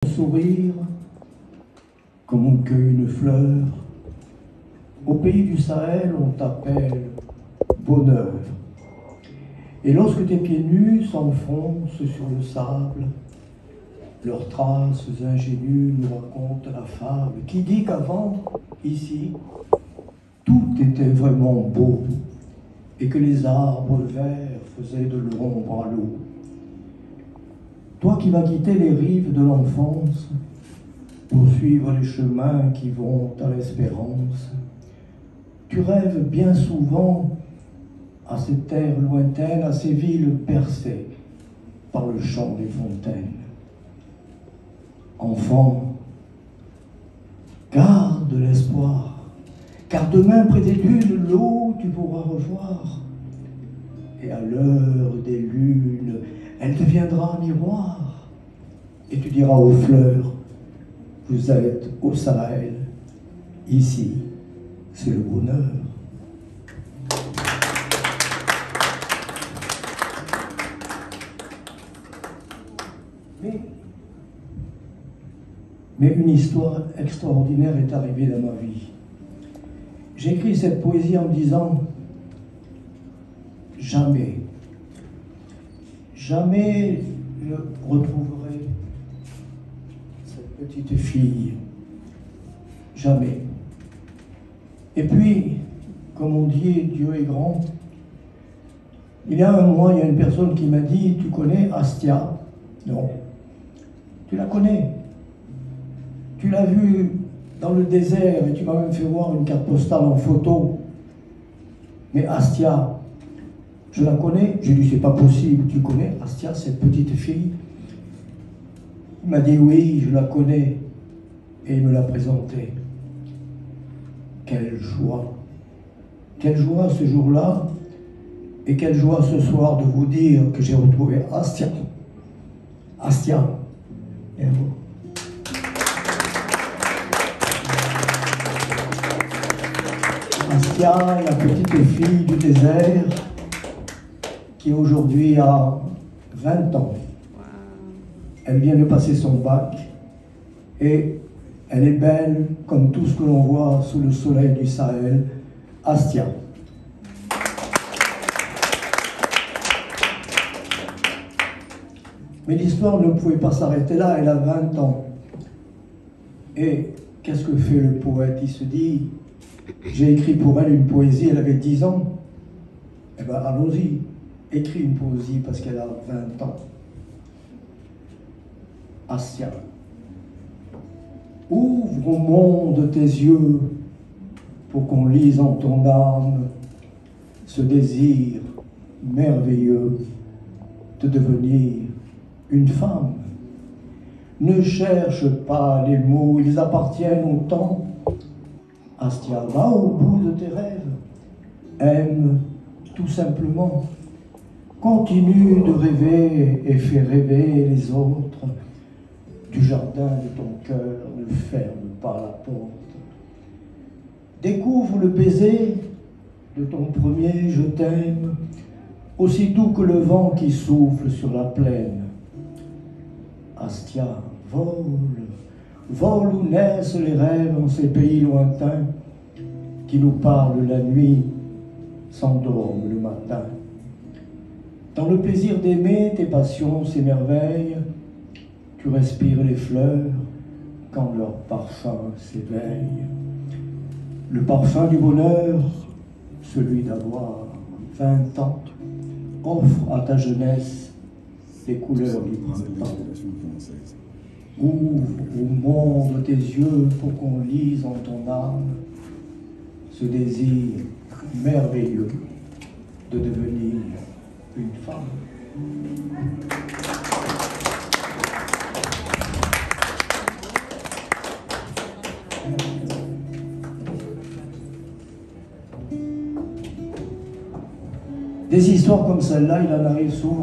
Sourire, comme on cueille une fleur, au pays du Sahel on t'appelle bonheur. Et lorsque tes pieds nus s'enfoncent sur le sable, leurs traces ingénues nous racontent la fable qui dit qu'avant, ici, tout était vraiment beau et que les arbres verts faisaient de l'ombre à l'eau. Toi qui vas quitter les rives de l'enfance pour suivre les chemins qui vont à l'espérance, tu rêves bien souvent à ces terres lointaines, à ces villes percées par le chant des fontaines. Enfant, garde l'espoir, car demain près des dunes, l'eau tu pourras revoir. Et à l'heure des lunes, elle deviendra miroir. Et tu diras aux fleurs, vous êtes au Sahel, ici, c'est le bonheur. Mais une histoire extraordinaire est arrivée dans ma vie. J'ai écrit cette poésie en me disant, jamais je retrouverai cette petite fille. Jamais. Et puis, comme on dit, Dieu est grand. Il y a un mois, il y a une personne qui m'a dit, tu connais Astia? Non. Tu la connais? Tu l'as vue dans le désert et tu m'as même fait voir une carte postale en photo. Mais Astia, je la connais? J'ai dit, c'est pas possible, tu connais Astia, cette petite fille? Il m'a dit, oui, je la connais. Et il me l'a présentée. Quelle joie ce jour-là, et quelle joie ce soir de vous dire que j'ai retrouvé Astia. Astia. Et vous. Astia, la petite fille du désert, qui aujourd'hui a 20 ans. Elle vient de passer son bac et elle est belle comme tout ce que l'on voit sous le soleil du Sahel. Astia. Mais l'histoire ne pouvait pas s'arrêter là, elle a 20 ans. Et qu'est-ce que fait le poète? Il se dit, j'ai écrit pour elle une poésie, elle avait 10 ans. Eh bien, allons-y, écris une poésie parce qu'elle a 20 ans. Astia. Ouvre au monde tes yeux pour qu'on lise en ton âme ce désir merveilleux de devenir une femme. Ne cherche pas les mots, ils appartiennent au temps. Astia, va au bout de tes rêves. Aime tout simplement. Continue de rêver et fais rêver les autres. Du jardin de ton cœur, ne ferme pas la porte. Découvre le baiser de ton premier je t'aime, aussi doux que le vent qui souffle sur la plaine. Astia, vole où naissent les rêves en ces pays lointains qui nous parlent la nuit, s'endorment le matin. Dans le plaisir d'aimer, tes passions s'émerveillent, tu respires les fleurs quand leur parfum s'éveille. Le parfum du bonheur, celui d'avoir 20 ans, offre à ta jeunesse les couleurs du printemps. Ouvre au monde tes yeux pour qu'on lise en ton âme ce désir merveilleux de devenir une femme. Des histoires comme celle-là, il en arrive souvent.